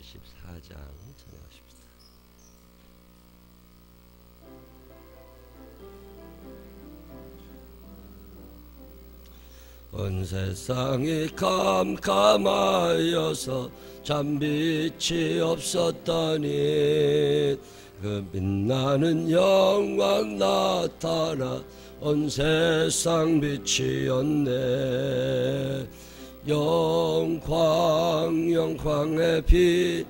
84장 전해하십니다. 온 세상이 캄캄하여서 잠빛이 없었더니 그 빛나는 영광 나타나 온 세상 빛이었네. 영광의 빛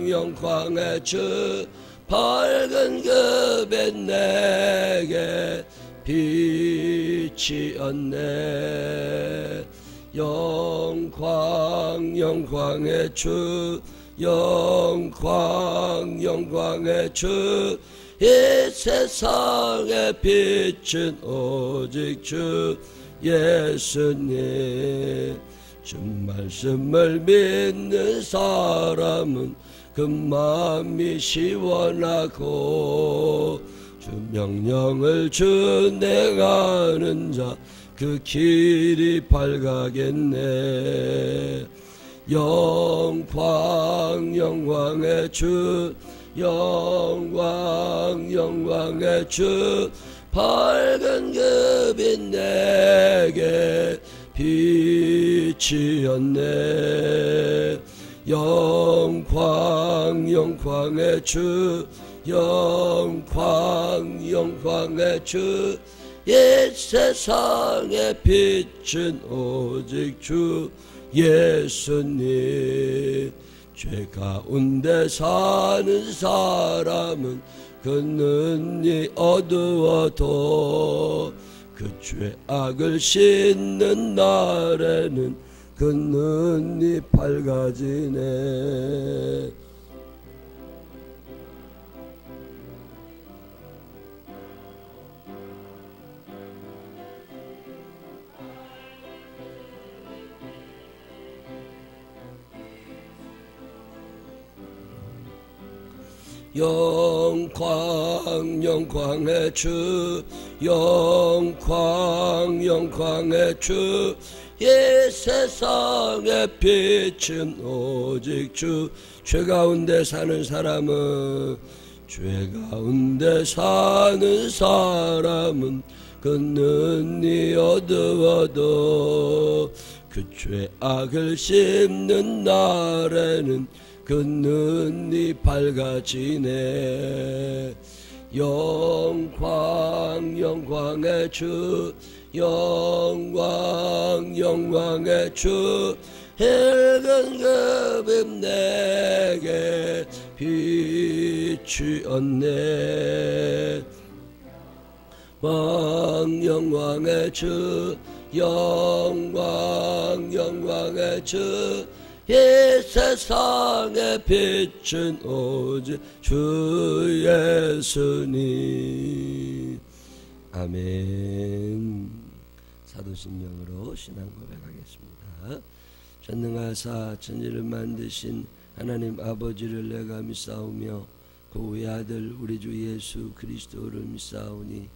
영광의 주 밝은 그 빛 내게 빛이었네. 영광의 주 영광의 주 이 세상의 빛은 오직 주 예수님. 주 말씀을 믿는 사람은 그 마음이 시원하고 주 명령을 준행하는 자 그 길이 밝아겠네. 영광의 주 영광의 주 밝은 그 빛 내게 빛이었네. 영광의 주 영광의 주 이 세상의 빛은 오직 주 예수님. 죄 가운데 사는 사람은 그 눈이 어두워도 그 죄악을 씻는 날에는 그 눈이 밝아지네. 영광의 주 영광의 주 이 세상의 빛은 오직 주. 죄 가운데 사는 사람은 그 눈이 어두워도 그 죄악을 씹는 날에는 그 눈이 밝아지네. 영광의 주 영광의 주 밝은 그 빛 내게 빛이었네. 영광의 주 영광의 주 이 세상의 빛은 오직 주 예수님. 아멘. 사도신경으로 신앙 고백하겠습니다. 전능하사 천지를 만드신 하나님 아버지를 내가 믿사오며 그 외아들 우리 주 예수 그리스도를 믿사오니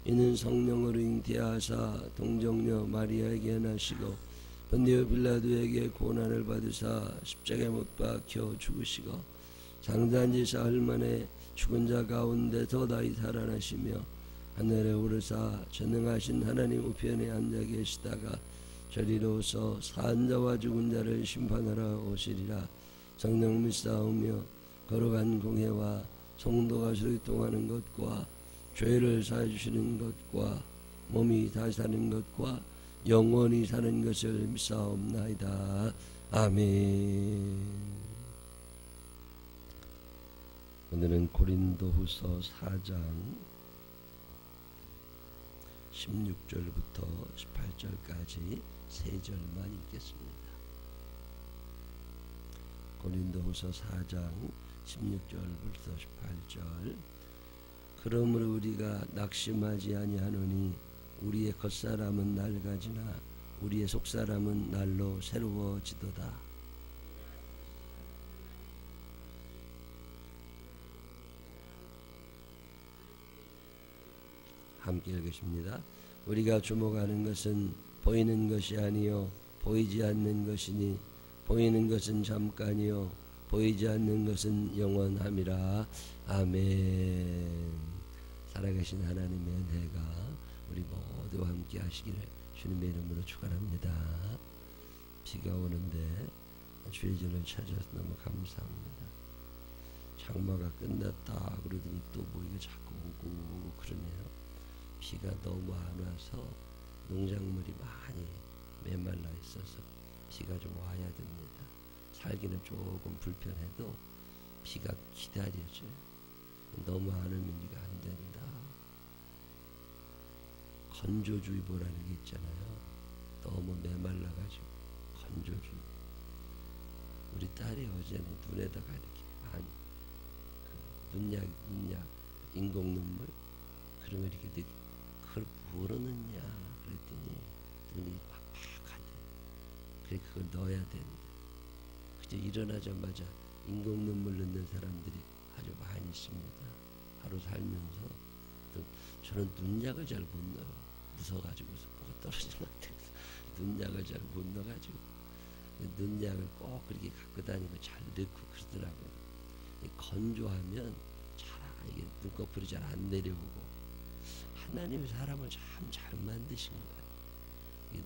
이는 성령으로 잉태하사 동정녀 마리아에게 나시고 본디오 빌라도에게 고난을 받으사 십자가에 못 박혀 죽으시고 장사한 지 사흘 만에 죽은 자 가운데서 다시 살아나시며 하늘에 오르사 전능하신 하나님 우편에 앉아 계시다가 저리로서 산 자와 죽은 자를 심판하러 오시리라. 성령 믿사오며 거룩한 공회와 성도가 소유통하는 것과 죄를 사해주시는 것과 몸이 다시 사는 것과 영원히 사는 것을 믿사옵나이다. 아멘. 오늘은 고린도후서 4장 16절부터 18절까지 3절만 읽겠습니다. 고린도후서 4장 16절부터 18절. 그러므로 우리가 낙심하지 아니하노니 우리의 겉사람은 낡아지나 우리의 속사람은 날로 새로워지도다. 함께 읽으십니다. 우리가 주목하는 것은 보이는 것이 아니요 보이지 않는 것이니 보이는 것은 잠깐이요 보이지 않는 것은 영원함이라. 아멘. 살아계신 하나님의 은혜가 우리 모두와 함께 하시기를 주님의 이름으로 축원합니다. 비가 오는데 주의 전을 찾아서 너무 감사합니다. 장마가 끝났다 그러더니 또 뭐 이게 자꾸 오고 그러네요. 비가 너무 안 와서 농작물이 많이 메말라 있어서 비가 좀 와야 됩니다. 살기는 조금 불편해도 비가 기다려져요. 너무 안 오면 이게 안 된다. 건조주의보라는 게 있잖아요. 너무 메말라가지고 건조주의보. 우리 딸이 어제는 눈에다가 이렇게 눈약 인공 눈물 그런 걸 이렇게 그걸 뭐로 넣냐 그랬더니 눈이 팍팍하대. 그래 그걸 넣어야 되는데 그저 일어나자마자 인공 눈물 넣는 사람들이 아주 많이 있습니다. 하루 살면서 또 저는 눈약을 잘 못 넣어요. 무서워가지고서 뭐가 떨어지면 안 돼서 눈약을 잘 못 넣어가지고 눈약을 꼭 그렇게 갖고 다니고 잘 넣고 그러더라고요. 건조하면 잘 이게 눈꺼풀이 잘 안 내려오고 하나님이 사람을 참 잘 만드신 거예요.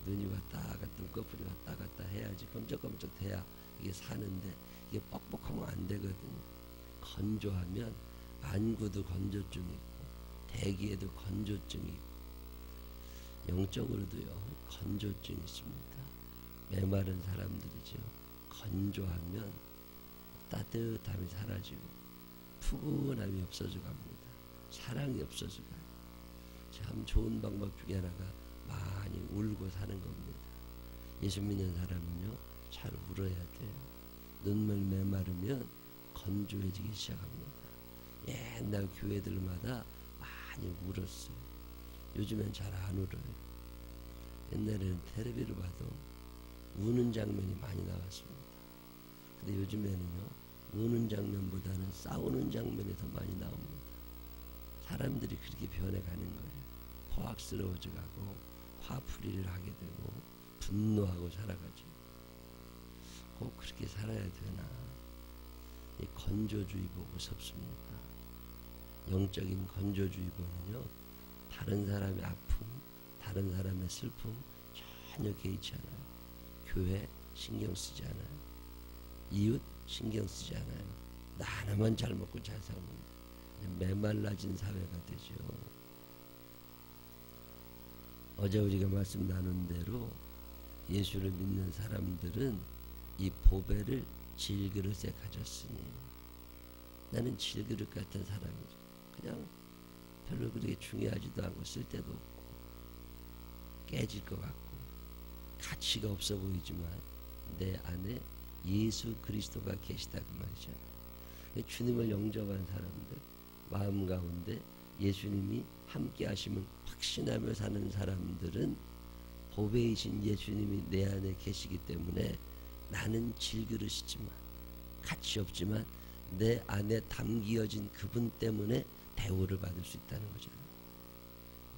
눈이 왔다 갔다 눈꺼풀이 왔다 갔다 해야지 껌적껌적 돼야 이게 사는데 이게 뻑뻑하면 안 되거든요. 건조하면 안구도 건조증이 있고 대기에도 건조증이 있고 영적으로도요 건조증이 있습니다. 메마른 사람들이죠. 건조하면 따뜻함이 사라지고 푸근함이 없어져 갑니다. 사랑이 없어져 가요. 참 좋은 방법 중에 하나가 많이 울고 사는 겁니다. 예수 믿는 사람은요 잘 울어야 돼요. 눈물 메마르면 건조해지기 시작합니다. 옛날 교회들마다 많이 울었어요. 요즘엔 잘 안 울어요. 옛날에는 텔레비를 봐도 우는 장면이 많이 나왔습니다. 근데 요즘에는요 우는 장면보다는 싸우는 장면이 더 많이 나옵니다. 사람들이 그렇게 변해가는 거예요. 포악스러워져 가고 화풀이를 하게 되고 분노하고 살아가죠. 꼭 그렇게 살아야 되나. 이 건조주의보 무섭습니다. 영적인 건조주의보는요 다른 사람의 아픔 다른 사람의 슬픔 전혀 개의치 않아요. 교회 신경 쓰지 않아요. 이웃 신경 쓰지 않아요. 나 하나만 잘 먹고 잘 살면 메말라진 사회가 되죠. 어제 우리가 말씀 나눈 대로 예수를 믿는 사람들은 이 보배를 질그릇에 가졌으니 나는 질그릇 같은 사람이죠. 그냥 별로 그렇게 중요하지도 않고 쓸데도 없고 깨질 것 같고 가치가 없어 보이지만 내 안에 예수 그리스도가 계시다 그 말이죠. 주님을 영접한 사람들 마음 가운데 예수님이 함께 하심을 확신하며 사는 사람들은 보배이신 예수님이 내 안에 계시기 때문에 나는 질그릇이지만 가치 없지만 내 안에 담기어진 그분 때문에 대우를 받을 수 있다는 거잖아요.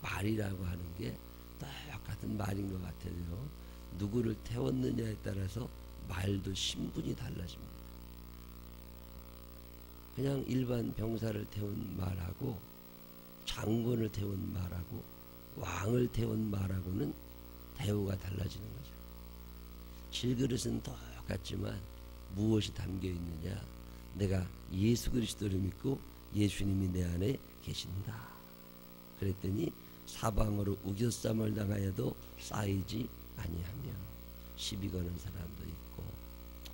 말이라고 하는 게 똑같은 말인 것 같아요. 누구를 태웠느냐에 따라서 말도 신분이 달라집니다. 그냥 일반 병사를 태운 말하고 장군을 태운 말하고 왕을 태운 말하고는 대우가 달라지는 거죠. 질그릇은 똑같지만 무엇이 담겨 있느냐. 내가 예수 그리스도를 믿고 예수님이 내 안에 계신다. 그랬더니 사방으로 우겨쌈을 당하여도 쌓이지 아니하며 시비 거는 사람도 있고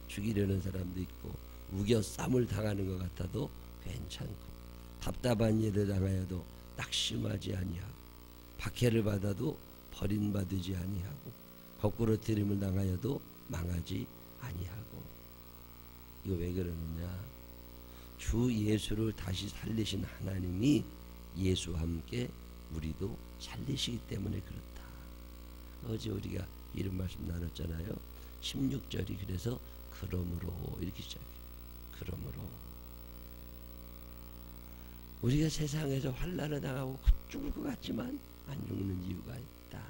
죽이려는 사람도 있고 우겨쌈을 당하는 것 같아도 괜찮고 답답한 일을 당하여도 낙심하지 아니하고 박해를 받아도 버림받지 아니하고 거꾸로 들임을 당하여도 망하지 아니하고. 이거 왜 그러느냐. 주 예수를 다시 살리신 하나님이 예수와 함께 우리도 살리시기 때문에 그렇다. 어제 우리가 이런 말씀 나눴잖아요. 16절이 그래서 그러므로 이렇게 시작해요. 그러므로 우리가 세상에서 환난을 당하고 죽을 것 같지만 안 죽는 이유가 있다.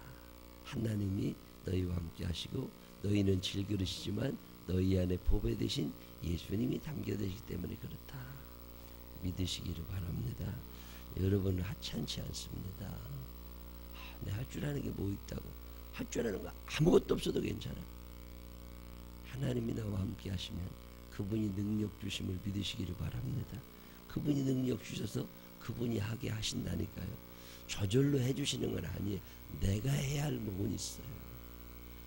하나님이 너희와 함께 하시고 너희는 질그릇이지만 너희 안에 보배 대신 예수님이 담겨되시기 때문에 그렇다. 믿으시기를 바랍니다. 여러분은 하찮지 않습니다. 내 할 줄 아는 게 뭐 있다고. 할 줄 아는 거 아무것도 없어도 괜찮아요. 하나님이 나와 함께 하시면 그분이 능력 주심을 믿으시기를 바랍니다. 그분이 능력 주셔서 그분이 하게 하신다니까요. 저절로 해주시는 건 아니에요. 내가 해야 할 목은 있어요.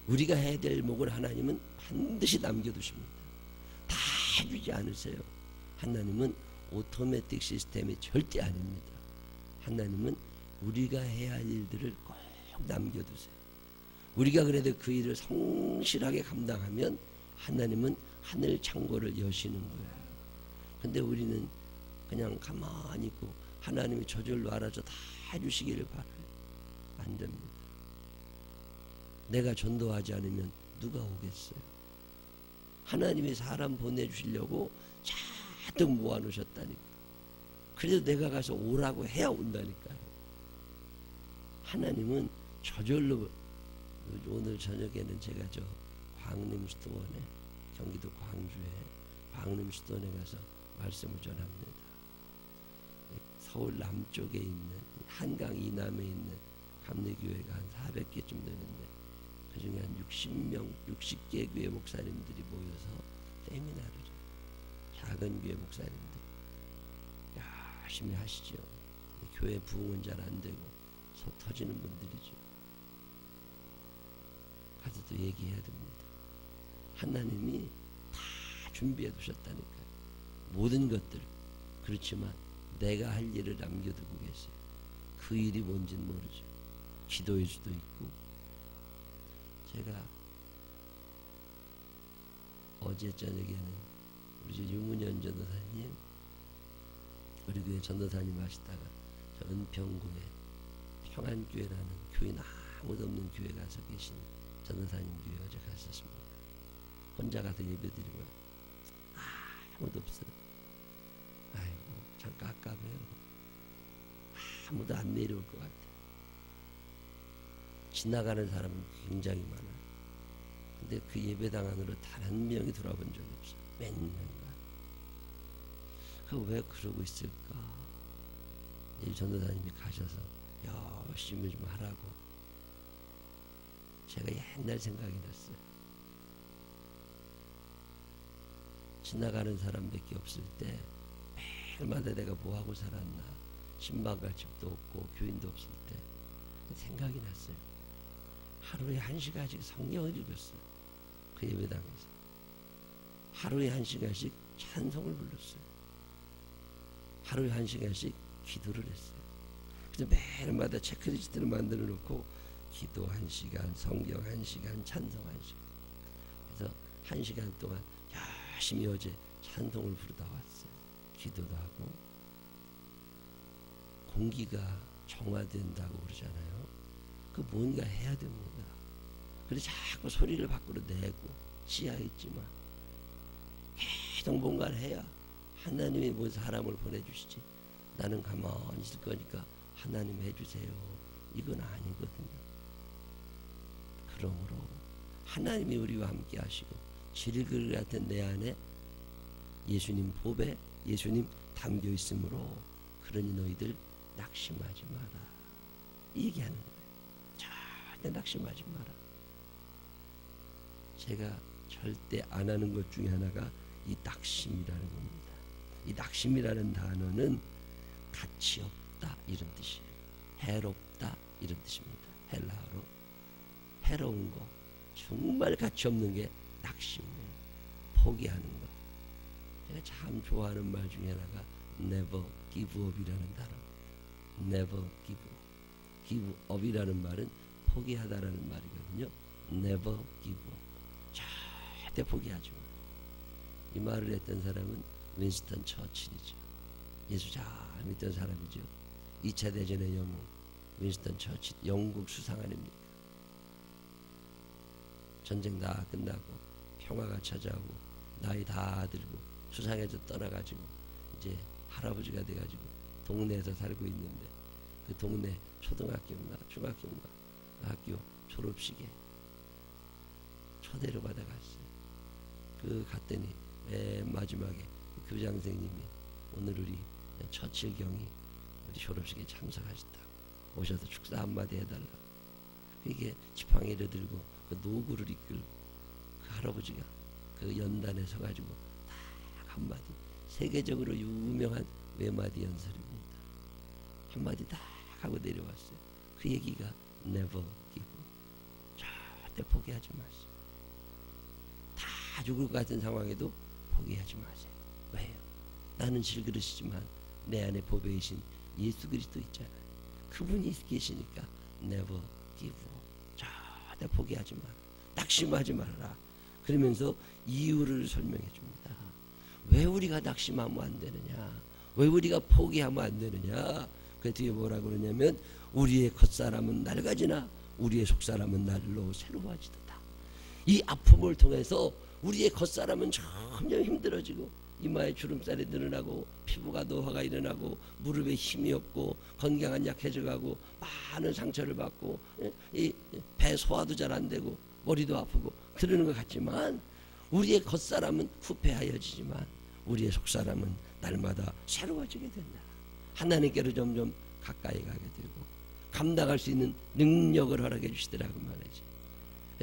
우리가 해야 될 목을 하나님은 반드시 남겨두십니다. 다 해주지 않으세요. 하나님은 오토매틱 시스템이 절대 아닙니다. 하나님은 우리가 해야 할 일들을 꼭 남겨두세요. 우리가 그래도 그 일을 성실하게 감당하면 하나님은 하늘 창고를 여시는 거예요. 근데 우리는 그냥 가만히 있고 하나님이 저절로 알아서 다 해주시기를 바라요. 안 됩니다. 내가 전도하지 않으면 누가 오겠어요? 하나님이 사람 보내주시려고 잔뜩 모아놓으셨다니까. 그래서 내가 가서 오라고 해야 온다니까요. 하나님은 저절로. 오늘 저녁에는 제가 저 광림수도원에, 경기도 광주에 광림수도원에 가서 말씀을 전합니다. 서울 남쪽에 있는 한강 이남에 있는 감리교회가 한 400개쯤 되는데 그중에 한 60개 교회 목사님들이 모여서 세미나를 해요. 작은 교회 목사님들 열심히 하시죠. 교회 부흥은 잘 안 되고 속 터지는 분들이죠. 가서 또 얘기해야 됩니다. 하나님이 다 준비해 두셨다니까요. 모든 것들. 그렇지만 내가 할 일을 남겨두고 계세요. 그 일이 뭔지는 모르죠. 기도일 수도 있고. 제가 어제 저녁에는 우리 유문현 전도사님, 우리 교회 전도사님 하시다가 저 은평구에 평안교회라는 교인 아무도 없는 교회 가서 계신 전도사님 교회 어제 갔었습니다. 혼자 가서 예배드리고 아무도 없어요. 아이고 참 깝깝해요. 아무도 안 내려올 것 같아요. 지나가는 사람은 굉장히 많아요. 근데 그 예배당 안으로 단 한 명이 돌아본 적이 없어요. 몇 년간. 그 왜 그러고 있을까? 이 전도사님이 가셔서 열심히 좀 하라고. 제가 옛날 생각이 났어요. 지나가는 사람밖에 없을 때 매일마다 내가 뭐하고 살았나. 신방 갈 집도 없고 교인도 없을 때 생각이 났어요. 하루에 1시간씩 성경을 읽었어요. 그 예배당에서. 하루에 1시간씩 찬송을 불렀어요. 하루에 1시간씩 기도를 했어요. 그래서 매일마다 체크리스트를 만들어 놓고 기도 1시간, 성경 1시간, 찬송 1시간. 그래서 1시간 동안 열심히 어제 찬송을 부르다 왔어요. 기도도 하고. 공기가 정화된다고 그러잖아요. 그 뭔가 해야 됩니다. 그래서 자꾸 소리를 밖으로 내고 지하있지만 계속 뭔가를 해야 하나님이 뭔 사람을 보내주시지. 나는 가만히 있을 거니까 하나님 해주세요. 이건 아니거든요. 그러므로 하나님이 우리와 함께 하시고 질그릇 같은 내 안에 예수님 보배, 예수님 담겨 있으므로 그러니 너희들 낙심하지 마라. 얘기하는 거예요. 절대 낙심하지 마라. 제가 절대 안 하는 것 중에 하나가 이 낙심이라는 겁니다. 이 낙심이라는 단어는 가치 없다 이런 뜻이에요. 해롭다 이런 뜻입니다. 헬라어로 해로운 거, 정말 가치 없는 게 낙심이에요. 포기하는 것. 제가 참 좋아하는 말 중에 하나가 never give up이라는 단어입니다. never give up. give up이라는 말은 포기하다라는 말이거든요. never give up. 절대 포기하지 마. 이 말을 했던 사람은 윈스턴 처칠이죠. 예수 잘 믿던 사람이죠. 2차 대전의 영웅 윈스턴 처칠, 영국 수상 아닙니까? 전쟁 다 끝나고 평화가 찾아오고 나이 다 들고 수상해서 떠나가지고 이제 할아버지가 돼가지고 동네에서 살고 있는데 그 동네 초등학교인가 중학교인가 학교 졸업식에 초대를 받아갔어요. 갔더니 마지막에 교장 선생님이 오늘 우리 처칠경이 우리 졸업식에 참석하셨다고 오셔서 축사 한마디 해달라고. 이게 지팡이를 들고 그 노구를 이끌고 그 할아버지가 그 연단에 서가지고 딱 한마디, 세계적으로 유명한 외마디 연설입니다. 한마디 딱 하고 내려왔어요. 그 얘기가 never give. 절대 포기하지 마세요. 다 죽을 것 같은 상황에도 포기하지 마세요. 왜요? 나는 질그릇이지만 내 안에 보배이신 예수 그리스도 있잖아요. 그분이 계시니까 never give. 절대 포기하지 마라. 낙심하지 말라. 그러면서 이유를 설명해 줍니다. 왜 우리가 낙심하면 안 되느냐? 왜 우리가 포기하면 안 되느냐? 그 뒤에 뭐라 그러냐면 우리의 겉사람은 낡아지나 우리의 속사람은 날로 새로워지도다. 이 아픔을 통해서 우리의 겉사람은 점점 힘들어지고 이마에 주름살이 늘어나고 피부가 노화가 일어나고 무릎에 힘이 없고 건강은 약해져가고 많은 상처를 받고 이 배 소화도 잘 안 되고 머리도 아프고 그러는 것 같지만 우리의 겉사람은 후패하여지지만 우리의 속사람은 날마다 새로워지게 된다. 하나님께로 점점 가까이 가게 되고 감당할 수 있는 능력을 허락해 주시더라고 말이지.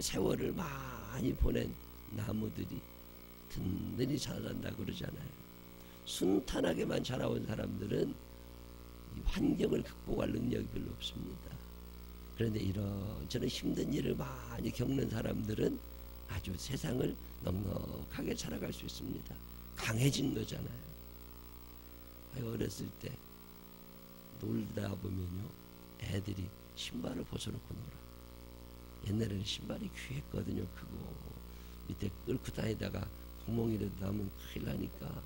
세월을 많이 보낸 나무들이 든든히 자란다 그러잖아요. 순탄하게만 자라온 사람들은 이 환경을 극복할 능력이 별로 없습니다. 그런데 이런저런 힘든 일을 많이 겪는 사람들은 아주 세상을 넉넉하게 살아갈 수 있습니다. 강해진 거잖아요. 어렸을 때 놀다 보면요, 애들이 신발을 벗어놓고 놀아. 옛날에는 신발이 귀했거든요. 크고 밑에 끌고 다니다가 구멍이라도 나면 큰일 나니까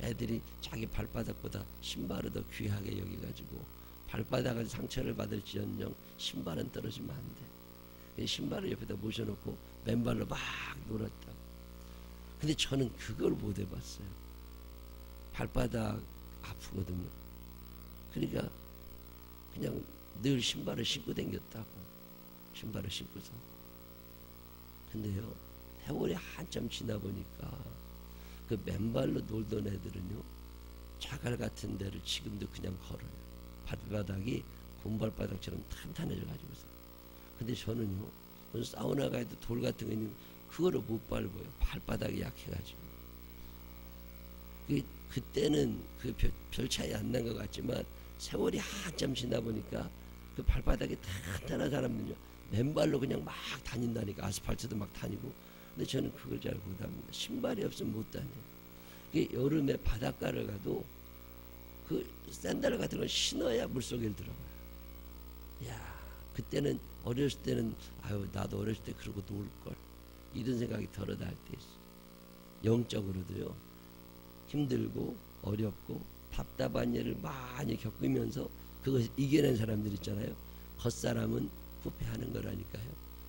애들이 자기 발바닥보다 신발을 더 귀하게 여기가지고 발바닥은 상처를 받을지언정 신발은 떨어지면 안 돼. 신발을 옆에다 모셔놓고 맨발로 막 놀았다고. 근데 저는 그걸 못 해봤어요. 발바닥 아프거든요. 그러니까 그냥 늘 신발을 신고 다녔다고. 신발을 신고서. 근데요, 세월이 한참 지나 보니까 그 맨발로 놀던 애들은요, 자갈 같은 데를 지금도 그냥 걸어요. 발바닥이 곰발바닥처럼 탄탄해져 가지고서. 근데 저는요, 사우나 가도 돌 같은 거 있는 그거를 못 밟아요. 발바닥이 약해가지고. 그때는 그 별 차이 안 난 것 같지만 세월이 한참 지나 보니까 그 발바닥이 탄탄한 사람들요, 맨발로 그냥 막 다닌다니까. 아스팔트도 막 다니고. 근데 저는 그걸 잘 못합니다. 신발이 없으면 못 다녀요. 여름에 바닷가를 가도 그 샌들 같은 걸 신어야 물속에 들어가요. 야, 그때는 어렸을 때는 아유 나도 어렸을 때 그러고 놀걸 이런 생각이 덜어다 할 때 있어요. 영적으로도요, 힘들고 어렵고 답답한 일을 많이 겪으면서 그것을 이겨낸 사람들 있잖아요. 겉사람은 후패하는 거라니까요.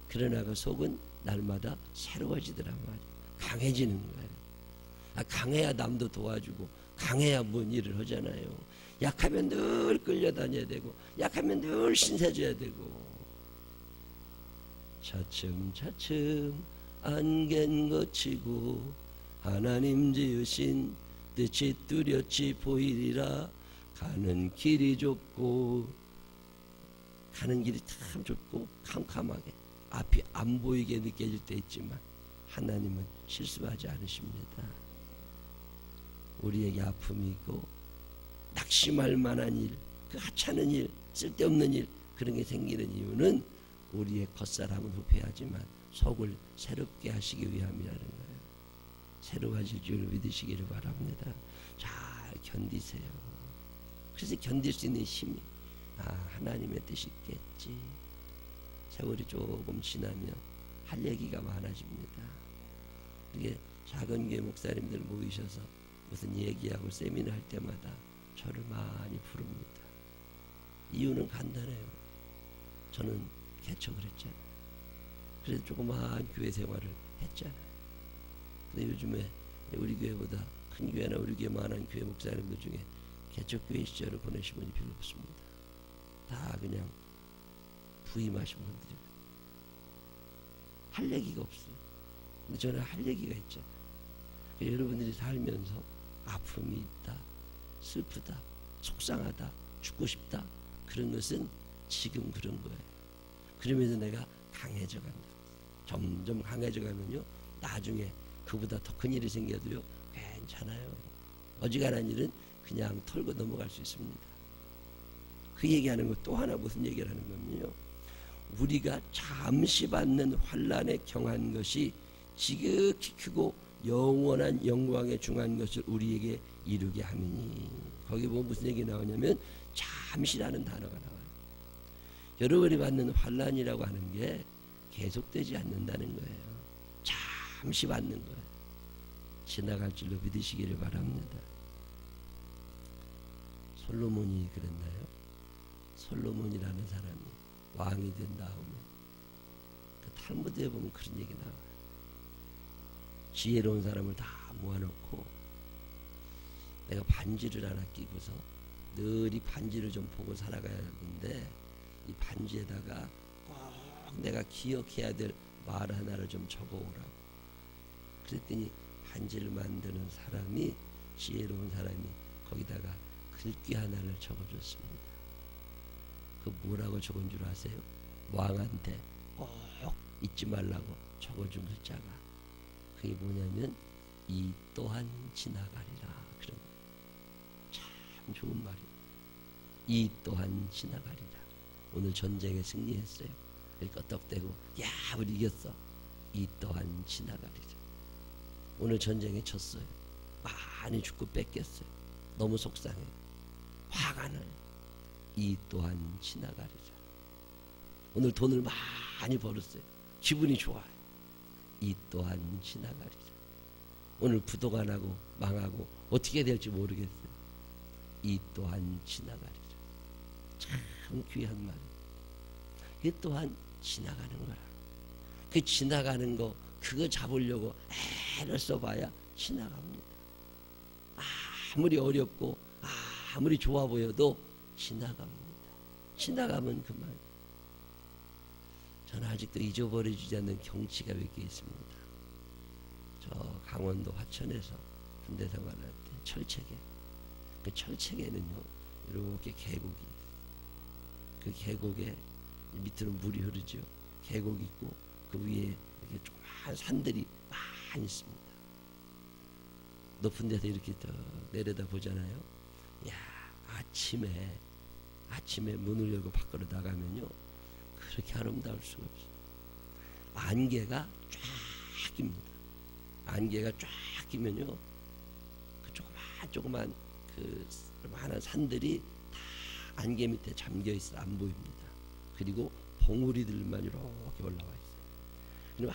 그러나 그 속은 날마다 새로워지더란 말이에요. 강해지는 거예요. 강해야 남도 도와주고 강해야 뭔 일을 하잖아요. 약하면 늘 끌려다녀야 되고 약하면 늘 신세져야 되고. 차츰차츰 안갠 거치고 하나님 지으신 뜻이 뚜렷이 보이리라. 가는 길이 좁고 가는 길이 참 좁고 캄캄하게 앞이 안 보이게 느껴질 때 있지만 하나님은 실수하지 않으십니다. 우리에게 아픔이 있고 낙심할 만한 일, 그 하찮은 일, 쓸데없는 일 그런 게 생기는 이유는 우리의 겉사람은 후패하지만 속을 새롭게 하시기 위함이라는 거예요. 새로워질 줄 믿으시기를 바랍니다. 잘 견디세요. 그래서 견딜 수 있는 힘이 하나님의 뜻이 있겠지. 세월이 조금 지나면 할 얘기가 많아집니다. 이게 작은 교회 목사님들 모이셔서 무슨 얘기하고 세미나 할 때마다 저를 많이 부릅니다. 이유는 간단해요. 저는 개척을 했잖아요. 그래서 조그마한 교회 생활을 했잖아요. 근데 요즘에 우리 교회보다 큰 교회나 우리 교회만한 교회 목사님들 중에 개척교회 시절을 보내신 분이 별로 없습니다. 다 그냥 부임하신 분들이에요. 할 얘기가 없어요. 근데 저는 할 얘기가 있잖아요. 여러분들이 살면서 아픔이 있다, 슬프다, 속상하다, 죽고 싶다, 그런 것은 지금 그런 거예요. 그러면서 내가 강해져 간다. 점점 강해져 가면요, 나중에 그보다 더 큰 일이 생겨도요 괜찮아요. 어지간한 일은 그냥 털고 넘어갈 수 있습니다. 그 얘기하는 것 또 하나 무슨 얘기를 하는 거면요, 우리가 잠시 받는 환난에 경한 것이 지극히 크고 영원한 영광에 중한 것을 우리에게 이루게 함이니. 거기 보면 무슨 얘기 나오냐면 잠시라는 단어가 나와요. 여러분이 받는 환난이라고 하는 게 계속되지 않는다는 거예요. 잠시 받는 거예요. 지나갈 줄로 믿으시기를 바랍니다. 솔로몬이 그랬나요? 솔로몬이라는 사람이 왕이 된 다음에 그 탈무드에 보면 그런 얘기 나와요. 지혜로운 사람을 다 모아놓고 내가 반지를 하나 끼고서 늘 이 반지를 좀 보고 살아가야 하는데 이 반지에다가 꼭 내가 기억해야 될 말 하나를 좀 적어오라고. 그랬더니 반지를 만드는 사람이, 지혜로운 사람이 거기다가 글귀 하나를 적어줬습니다. 그 뭐라고 적은 줄 아세요? 왕한테 꼭 잊지 말라고 적어준 글자가, 그게 뭐냐면 이 또한 지나가리라. 그런 참 좋은 말이에요. 이 또한 지나가리라. 오늘 전쟁에 승리했어요. 껐떡대고 야 우리 이겼어. 이 또한 지나가리라. 오늘 전쟁에 졌어요. 많이 죽고 뺏겼어요. 너무 속상해요. 화가 나요. 이 또한 지나가리라. 오늘 돈을 많이 벌었어요. 기분이 좋아요. 이 또한 지나가리라. 오늘 부도가 나고 망하고 어떻게 될지 모르겠어요. 이 또한 지나가리라. 참 귀한 말이에요. 이 또한 지나가는 거라. 그 지나가는 거, 그거 잡으려고 애를 써봐야 지나갑니다. 아무리 어렵고 아무리 좋아 보여도 지나갑니다. 지나가면 그만. 저는 아직도 잊어버려지지 않는 경치가 몇 개 있습니다. 저 강원도 화천에서 군대 생활할 때 철책에, 그 철책에는요 이렇게 계곡이 있어요. 그 계곡에 밑으로 물이 흐르죠. 계곡이 있고 그 위에 이렇게 조그만 산들이 많이 있습니다. 높은 데서 이렇게 내려다 보잖아요. 야, 아침에 문을 열고 밖으로 나가면요 그렇게 아름다울 수가 없어요. 안개가 쫙 낍니다. 안개가 쫙 끼면요 그 조그만 그 많은 산들이 다 안개 밑에 잠겨 있어 안 보입니다. 그리고 봉우리들만 이렇게 올라와 있어요. 그리고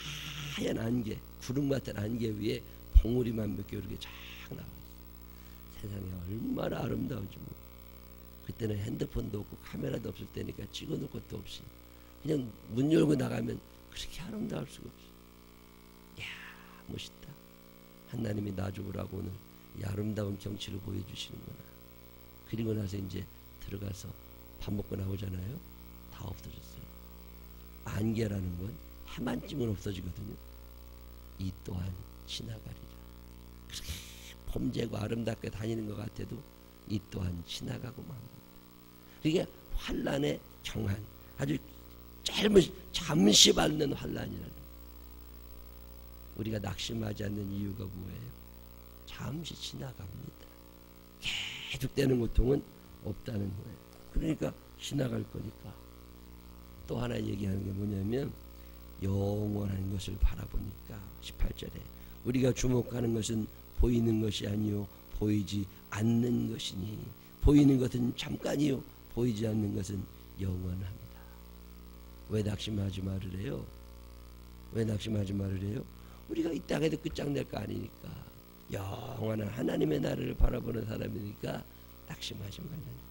하얀 안개, 구름 같은 안개 위에 봉우리만 몇 개 이렇게 쫙 나와 있어요. 세상에 얼마나 아름다운지 모르겠어요. 그때는 핸드폰도 없고 카메라도 없을 때니까 찍어놓을 것도 없이 그냥 문 열고 나가면 그렇게 아름다울 수가 없어요. 이야, 멋있다. 하나님이 나주라고 오늘 이 아름다운 경치를 보여주시는구나. 그리고 나서 이제 들어가서 밥 먹고 나오잖아요. 다 없어졌어요. 안개라는 건 해만 찌면 없어지거든요. 이 또한 지나가리라. 그렇게 봄재고 아름답게 다니는 것 같아도 이 또한 지나가고 맙니다. 그게 환난의 경한, 아주 잠시 받는 환난이라는. 우리가 낙심하지 않는 이유가 뭐예요? 잠시 지나갑니다. 계속되는 고통은 없다는 거예요. 그러니까 지나갈 거니까. 또 하나 얘기하는 게 뭐냐면 영원한 것을 바라보니까 18절에 우리가 주목하는 것은 보이는 것이 아니요 보이지 않는 것이니 보이는 것은 잠깐이요 보이지 않는 것은 영원합니다. 왜 낙심하지 말으래요? 왜 낙심하지 말으래요? 우리가 이 땅에도 끝장낼 거 아니니까 영원한 하나님의 나라를 바라보는 사람이니까 낙심하지 말라는.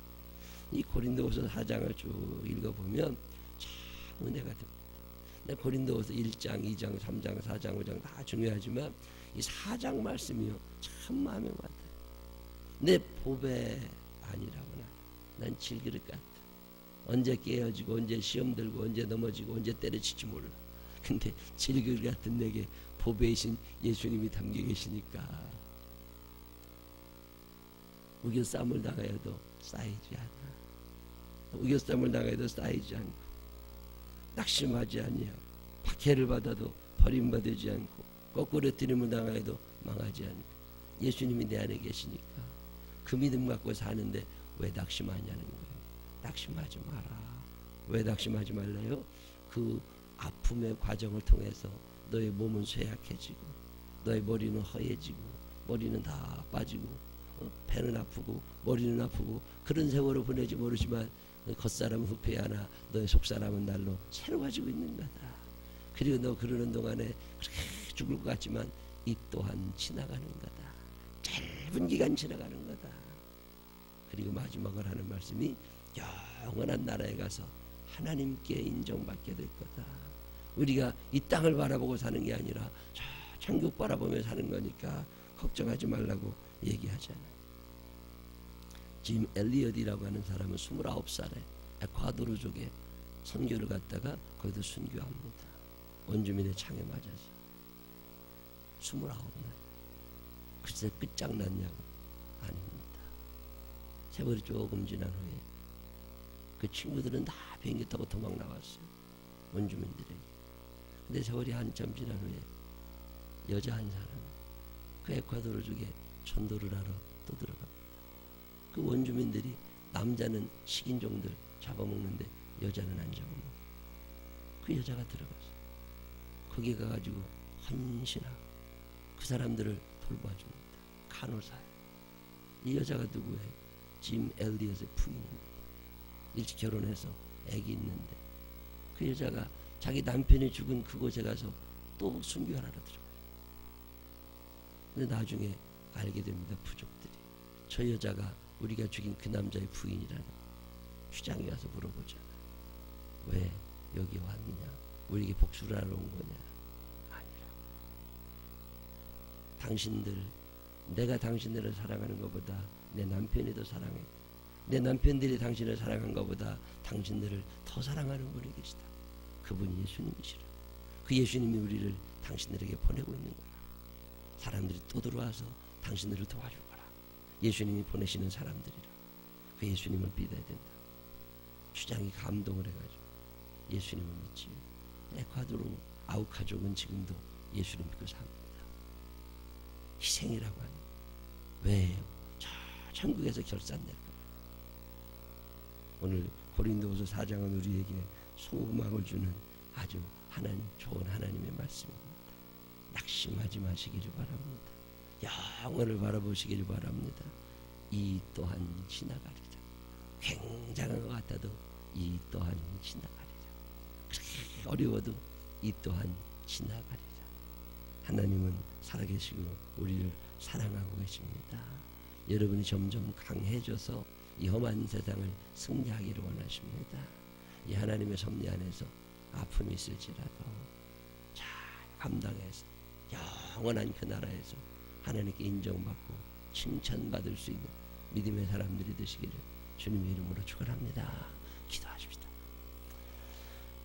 이 고린도후서 4장을 쭉 읽어보면 참 은혜가 됩니다. 고린도후서 1장, 2장, 3장, 4장, 5장 다 중요하지만 이 4장 말씀이요 참 마음에 와닿아요. 내 보배 아니라구나. 난 질그릇 같아. 언제 깨어지고 언제 시험 들고 언제 넘어지고 언제 때려칠지 몰라. 근데 질그릇 같은 내게 보배이신 예수님이 담겨 계시니까 우겨싸움을 당하여도 쌓이지 않아. 우겨싸움을 당하여도 쌓이지 않고, 낙심하지 아니하고, 박해를 받아도 버림받지 않고, 거꾸로 뜨림을 당하여도 망하지 않고, 예수님이 내 안에 계시니까 그 믿음 갖고 사는데 왜 낙심하냐는 거예요. 낙심하지 마라. 왜 낙심하지 말라요? 그 아픔의 과정을 통해서 너의 몸은 쇠약해지고, 너의 머리는 허해지고, 머리는 다 빠지고, 배는 아프고 머리는 아프고, 그런 세월을 보내지 모르지만 겉사람은 후패하나 너의 속사람은 날로 새로워지고 있는 거다. 그리고 너 그러는 동안에 그렇게 죽을 것 같지만 이 또한 지나가는 거다. 짧은 기간 지나가는 거다. 그리고 마지막으로 하는 말씀이 영원한 나라에 가서 하나님께 인정받게 될 거다. 우리가 이 땅을 바라보고 사는 게 아니라 저 천국 바라보며 사는 거니까 걱정하지 말라고 얘기하잖아요. 짐 엘리엇이라고 하는 사람은 29살에 에콰도르족에 선교를 갔다가 거기도 순교합니다. 원주민의 창에 맞아서 29날. 글쎄 끝장났냐고? 아닙니다. 세월이 조금 지난 후에 그 친구들은 다 비행기 타고 도망 나왔어요. 원주민들에게. 근데 세월이 한참 지난 후에 여자 한 사람, 그 에콰도르족에 전도를 하러 또 들어갑니다. 그 원주민들이 남자는 식인종들 잡아먹는데 여자는 안 잡아먹고, 그 여자가 들어가서 거기 가가지고 헌신하고 그 사람들을 돌봐줍니다. 간호사예요. 이 여자가 누구예요? 짐 엘리엇의 부인입니다. 일찍 결혼해서 아기 있는데 그 여자가 자기 남편이 죽은 그곳에 가서 또 순교하러 들어가요. 근데 나중에 알게 됩니다. 부족들이 저 여자가 우리가 죽인 그 남자의 부인이라는 거예요. 주장이 와서 물어보잖아요. 왜 여기 왔느냐? 우리에게 복수를 하러 온 거냐? 아니라고. 당신들, 내가 당신들을 사랑하는 것보다 내 남편이 더 사랑해. 내 남편들이 당신을 사랑한 것보다 당신들을 더 사랑하는 분이 계시다. 그분이 예수님이시라. 그 예수님이 우리를 당신들에게 보내고 있는 거야. 사람들이 또 들어와서 당신들을 도와줄 거라. 예수님이 보내시는 사람들이라. 그 예수님을 믿어야 된다. 주장이 감동을 해가지고 예수님을 믿지. 에콰도르 아우카족은 지금도 예수님 믿고 삽니다. 희생이라고 하는. 왜요? 저 천국에서 결산될 거예요. 오늘 고린도후서 4장은 우리에게 소망을 주는 아주 하나님, 좋은 하나님의 말씀입니다. 낙심하지 마시기를 바랍니다. 영원을 바라보시기를 바랍니다. 이 또한 지나가리라. 굉장한 것 같아도 이 또한 지나가리라. 그렇게 어려워도 이 또한 지나가리라. 하나님은 살아계시고 우리를 사랑하고 계십니다. 여러분이 점점 강해져서 이 험한 세상을 승리하기를 원하십니다. 이 하나님의 섭리 안에서 아픔이 있을지라도 잘 감당해서 영원한 그 나라에서 하나님께 인정받고 칭찬받을 수 있는 믿음의 사람들이 되시기를 주님의 이름으로 축원합니다. 기도하십시다.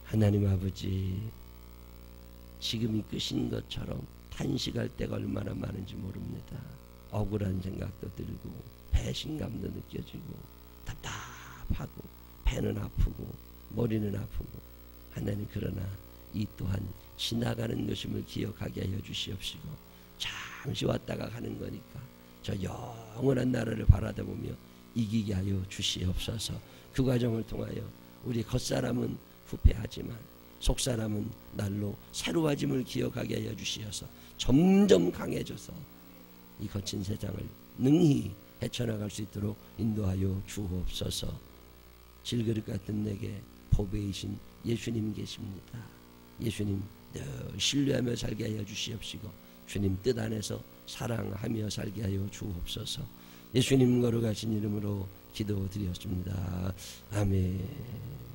하나님 아버지, 지금이 끝인 것처럼 탄식할 때가 얼마나 많은지 모릅니다. 억울한 생각도 들고 배신감도 느껴지고 답답하고 배는 아프고 머리는 아프고, 하나님 그러나 이 또한 지나가는 것임을 기억하게 하여 주시옵시고, 잠시 왔다가 가는 거니까 저 영원한 나라를 바라다보며 이기게 하여 주시옵소서. 그 과정을 통하여 우리 겉사람은 후패하지만 속사람은 날로 새로워짐을 기억하게 하여 주시어서 점점 강해져서 이 거친 세상을 능히 헤쳐나갈 수 있도록 인도하여 주옵소서. 질그릇 같은 내게 보배이신 예수님 계십니다. 예수님 늘 신뢰하며 살게 하여 주시옵시고 주님 뜻 안에서 사랑하며 살게 하여 주옵소서. 예수님 거룩하신 이름으로 기도드렸습니다. 아멘.